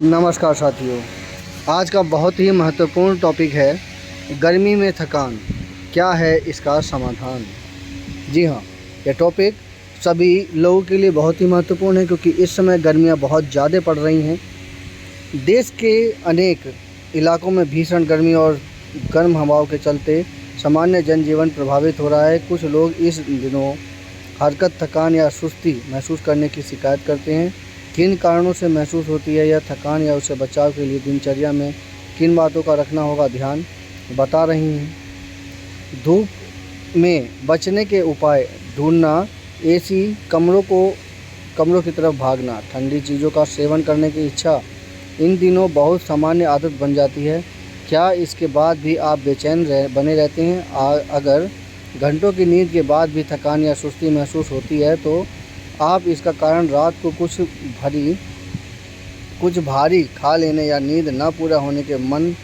नमस्कार साथियों, आज का बहुत ही महत्वपूर्ण टॉपिक है गर्मी में थकान, क्या है इसका समाधान। जी हाँ, यह टॉपिक सभी लोगों के लिए बहुत ही महत्वपूर्ण है क्योंकि इस समय गर्मियाँ बहुत ज़्यादा पड़ रही हैं। देश के अनेक इलाकों में भीषण गर्मी और गर्म हवाओं के चलते सामान्य जनजीवन प्रभावित हो रहा है। कुछ लोग इस दिनों हरकत, थकान या सुस्ती महसूस करने की शिकायत करते हैं। किन कारणों से महसूस होती है यह थकान या उससे बचाव के लिए दिनचर्या में किन बातों का रखना होगा ध्यान, बता रही हैं। धूप में बचने के उपाय ढूंढना, एसी कमरों की तरफ भागना, ठंडी चीज़ों का सेवन करने की इच्छा इन दिनों बहुत सामान्य आदत बन जाती है। क्या इसके बाद भी आप बेचैन बने रहते हैं? अगर घंटों की नींद के बाद भी थकान या सुस्ती महसूस होती है तो आप इसका कारण रात को कुछ भारी खा लेने या नींद न पूरा होने के मन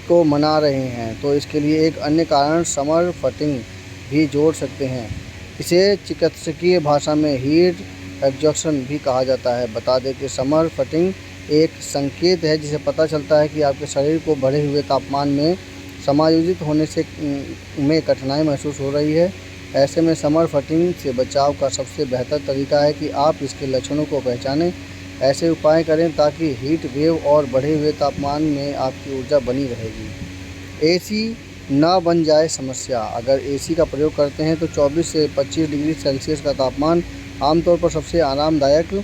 को मना रहे हैं, तो इसके लिए एक अन्य कारण समर फटिंग भी जोड़ सकते हैं। इसे चिकित्सकीय भाषा में हीट एग्जॉस्शन भी कहा जाता है। बता दें कि समर फटिंग एक संकेत है जिसे पता चलता है कि आपके शरीर को बढ़े हुए तापमान में समायोजित होने में कठिनाई महसूस हो रही है। ऐसे में समर फटिंग से बचाव का सबसे बेहतर तरीका है कि आप इसके लक्षणों को पहचानें, ऐसे उपाय करें ताकि हीट वेव और बढ़े हुए तापमान में आपकी ऊर्जा बनी रहेगी। एसी ना बन जाए समस्या। अगर एसी का प्रयोग करते हैं तो 24 से 25 डिग्री सेल्सियस का तापमान आमतौर पर सबसे आरामदायक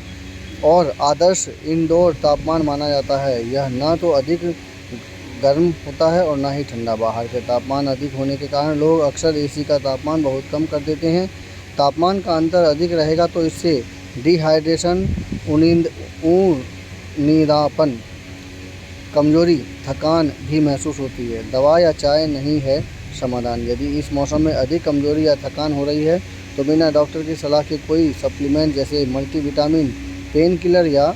और आदर्श इंडोर तापमान माना जाता है। यह न तो अधिक गर्म होता है और ना ही ठंडा। बाहर के तापमान अधिक होने के कारण लोग अक्सर एसी का तापमान बहुत कम कर देते हैं। तापमान का अंतर अधिक रहेगा तो इससे डिहाइड्रेशन, नींदापन, कमजोरी, थकान भी महसूस होती है। दवा या चाय नहीं है समाधान। यदि इस मौसम में अधिक कमजोरी या थकान हो रही है तो बिना डॉक्टर की सलाह के कोई सप्लीमेंट जैसे मल्टीविटामिन, पेन किलर या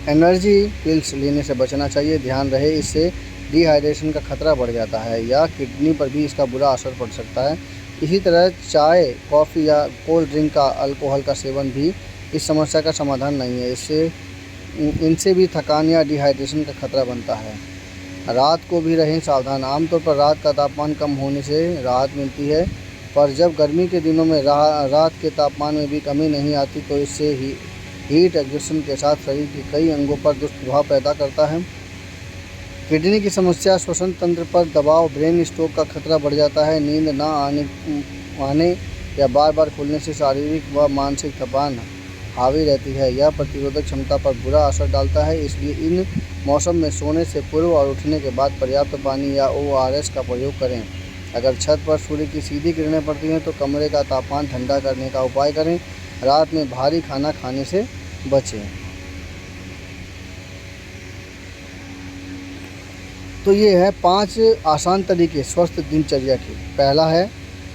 एनर्जी पिल्स लेने से बचना चाहिए। ध्यान रहे, इससे डिहाइड्रेशन का खतरा बढ़ जाता है या किडनी पर भी इसका बुरा असर पड़ सकता है। इसी तरह चाय, कॉफ़ी या कोल्ड ड्रिंक का अल्कोहल का सेवन भी इस समस्या का समाधान नहीं है। इनसे भी थकान या डिहाइड्रेशन का खतरा बनता है। रात को भी रहें सावधान। आमतौर पर रात का तापमान कम होने से राहत मिलती है, पर जब गर्मी के दिनों में रात के तापमान में भी कमी नहीं आती तो इससे हीट एग्जॉस्शन के साथ शरीर के कई अंगों पर दुष्प्रभाव पैदा करता है। किडनी की समस्या, श्वसन तंत्र पर दबाव, ब्रेन स्ट्रोक का खतरा बढ़ जाता है। नींद न आने या बार बार खुलने से शारीरिक व मानसिक थकान हावी रहती है। यह प्रतिरोधक क्षमता पर बुरा असर डालता है। इसलिए इन मौसम में सोने से पूर्व और उठने के बाद पर्याप्त पानी या ORS का प्रयोग करें। अगर छत पर सूर्य की सीधी किरणें पड़ती हैं तो कमरे का तापमान ठंडा करने का उपाय करें। रात में भारी खाना खाने से बचें। तो ये है 5 आसान तरीके स्वस्थ दिनचर्या के। पहला है,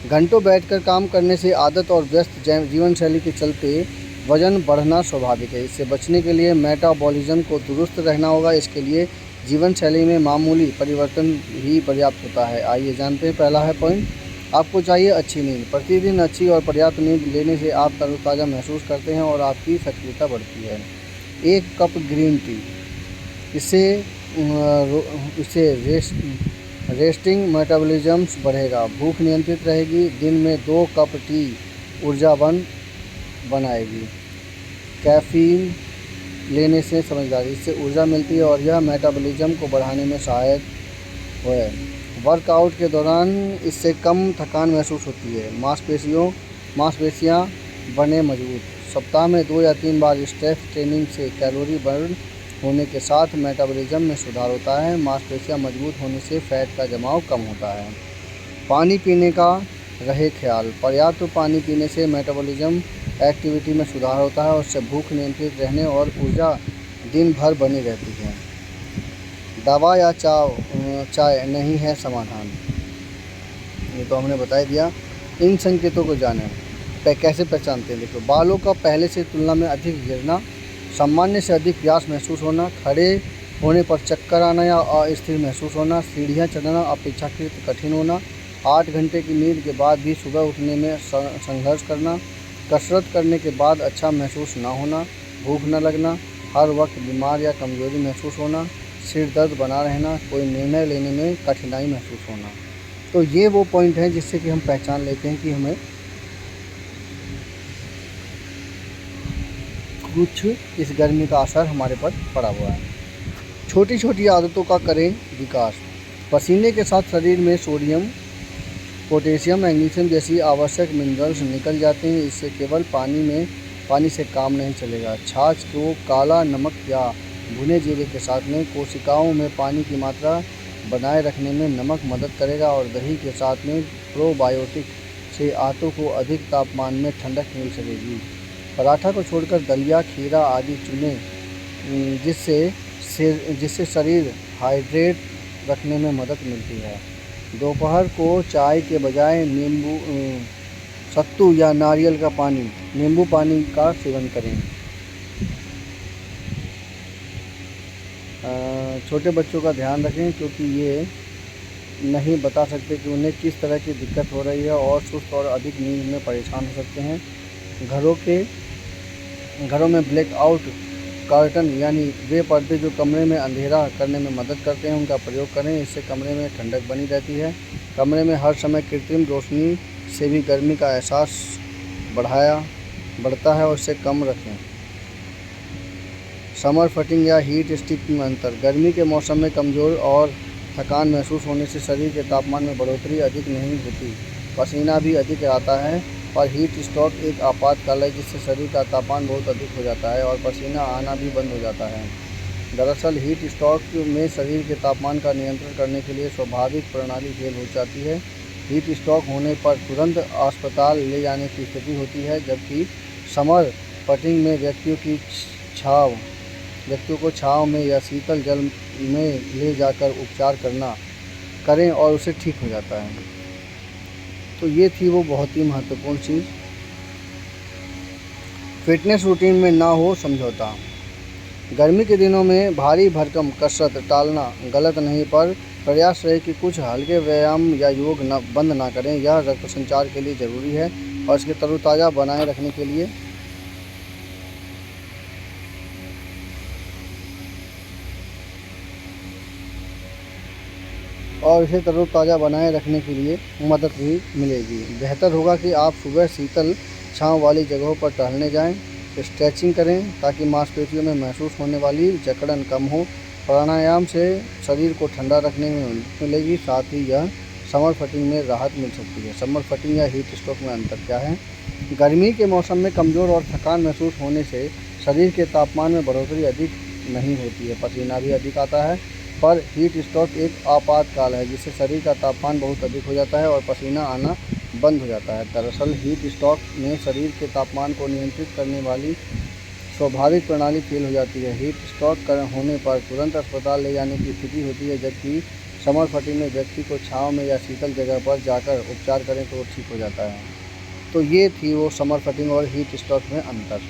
घंटों बैठकर काम करने से आदत और व्यस्त जीवन शैली के चलते वजन बढ़ना स्वाभाविक है। इससे बचने के लिए मेटाबॉलिज्म को दुरुस्त रहना होगा। इसके लिए जीवन शैली में मामूली परिवर्तन ही पर्याप्त होता है। आइए जानते हैं। पहला है पॉइंट, आपको चाहिए अच्छी नींद। प्रतिदिन अच्छी और पर्याप्त नींद लेने से आप तरोताज़ा महसूस करते हैं और आपकी सक्रियता बढ़ती है। 1 कप ग्रीन टी, इससे रेस्टिंग मेटाबॉलिज्म बढ़ेगा, भूख नियंत्रित रहेगी। दिन में 2 कप टी ऊर्जावान बनाएगी। कैफ़ीन लेने से समझदारी, इससे ऊर्जा मिलती है और यह मेटाबॉलिज्म को बढ़ाने में सहायक है। वर्कआउट के दौरान इससे कम थकान महसूस होती है। मांसपेशियाँ बने मजबूत। सप्ताह में 2 या 3 बार स्ट्रेंथ ट्रेनिंग से कैलोरी बर्न होने के साथ मेटाबॉलिज्म में सुधार होता है। मांसपेशियाँ मजबूत होने से फैट का जमाव कम होता है। पानी पीने का रहे ख्याल। पर्याप्त पानी पीने से मेटाबॉलिज्म एक्टिविटी में सुधार होता है और उससे भूख नियंत्रित रहने और ऊर्जा दिन भर बनी रहती है। दवा या चाय नहीं है समाधान। ये तो हमने बता दिया। इन संकेतों को जानें। कैसे पहचानते हैं? देखो, बालों का पहले से तुलना में अधिक गिरना, सामान्य से अधिक प्यास महसूस होना, खड़े होने पर चक्कर आना या अस्थिर महसूस होना, सीढ़ियाँ चढ़ना अपेक्षाकृत कठिन होना, 8 घंटे की नींद के बाद भी सुबह उठने में संघर्ष करना, कसरत करने के बाद अच्छा महसूस न होना, भूख न लगना, हर वक्त बीमार या कमज़ोरी महसूस होना, सिर दर्द बना रहना, कोई निर्णय लेने में कठिनाई महसूस होना। तो ये वो पॉइंट हैं जिससे कि हम पहचान लेते हैं कि हमें कुछ इस गर्मी का असर हमारे पर पड़ा हुआ है। छोटी छोटी आदतों का करें विकास। पसीने के साथ शरीर में सोडियम, पोटेशियम, मैग्नीशियम जैसी आवश्यक मिनरल्स निकल जाते हैं। इससे केवल पानी से काम नहीं चलेगा। छाछ को काला नमक या भुने जीरे के साथ में कोशिकाओं में पानी की मात्रा बनाए रखने में नमक मदद करेगा और दही के साथ में प्रोबायोटिक से आंतों को अधिक तापमान में ठंडक मिल सकेगी। पराठा को छोड़कर दलिया, खीरा आदि चुनें जिससे शरीर हाइड्रेट रखने में मदद मिलती है। दोपहर को चाय के बजाय सत्तू या नारियल का पानी, नींबू पानी का सेवन करें। छोटे बच्चों का ध्यान रखें क्योंकि ये नहीं बता सकते कि उन्हें किस तरह की दिक्कत हो रही है और सुस्त और अधिक नींद में परेशान हो सकते हैं। घरों में ब्लैकआउट कर्टन यानी वे पर्दे जो कमरे में अंधेरा करने में मदद करते हैं, उनका प्रयोग करें। इससे कमरे में ठंडक बनी रहती है। कमरे में हर समय कृत्रिम रोशनी से भी गर्मी का एहसास बढ़ता है और इसे कम रखें। समर फटिंग या हीट स्ट्रोक में अंतर। गर्मी के मौसम में कमज़ोर और थकान महसूस होने से शरीर के तापमान में बढ़ोतरी अधिक नहीं होती, पसीना भी अधिक आता है। और हीट स्ट्रोक एक आपातकाल है जिससे शरीर का तापमान बहुत अधिक हो जाता है और पसीना आना भी बंद हो जाता है। दरअसल हीट स्ट्रोक में शरीर के तापमान का नियंत्रण करने के लिए स्वाभाविक प्रणाली फेल हो जाती है। हीट स्ट्रोक होने पर तुरंत अस्पताल ले जाने की स्थिति होती है, जबकि समर फटिंग में व्यक्तियों को छांव में या शीतल जल में ले जाकर उपचार करें और उसे ठीक हो जाता है। तो ये थी वो बहुत ही महत्वपूर्ण चीज़। फिटनेस रूटीन में ना हो समझौता। गर्मी के दिनों में भारी भरकम कसरत टालना गलत नहीं, पर प्रयास रहे कि कुछ हल्के व्यायाम या योग बंद ना करें। यह रक्त संचार के लिए ज़रूरी है और इसके तरोताज़ा बनाए रखने के लिए मदद भी मिलेगी। बेहतर होगा कि आप सुबह शीतल छांव वाली जगहों पर टहलने जाएं, स्ट्रेचिंग करें ताकि मांसपेशियों में महसूस होने वाली जकड़न कम हो। प्राणायाम से शरीर को ठंडा रखने में मिलेगी, साथ ही यह समर फटिंग में राहत मिल सकती है। समर फटिंग या हीट स्ट्रोक में अंतर क्या है? गर्मी के मौसम में कमज़ोर और थकान महसूस होने से शरीर के तापमान में बढ़ोतरी अधिक नहीं होती है, पसीना भी अधिक आता है। पर हीट स्ट्रोक एक आपातकाल है जिससे शरीर का तापमान बहुत अधिक हो जाता है और पसीना आना बंद हो जाता है। दरअसल हीट स्ट्रोक में शरीर के तापमान को नियंत्रित करने वाली स्वाभाविक प्रणाली फेल हो जाती है। हीट स्ट्रोक होने पर तुरंत अस्पताल ले जाने की स्थिति होती है, जबकि समर फटिंग में व्यक्ति को छांव में या शीतल जगह पर जाकर उपचार करें तो वो ठीक हो जाता है। तो ये थी वो समर फटिंग और हीट स्ट्रोक में अंतर।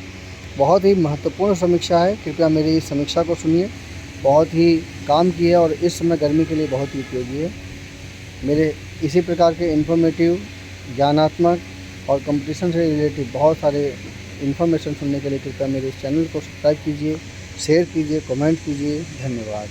बहुत ही महत्वपूर्ण समीक्षा है, कृपया मेरी इस समीक्षा को सुनिए। बहुत ही काम की है और इस समय गर्मी के लिए बहुत ही उपयोगी है। मेरे इसी प्रकार के इन्फॉर्मेटिव, ज्ञानात्मक और कंपटीशन से रिलेटेड बहुत सारे इन्फॉर्मेशन सुनने के लिए कृपया मेरे इस चैनल को सब्सक्राइब कीजिए, शेयर कीजिए, कमेंट कीजिए। धन्यवाद।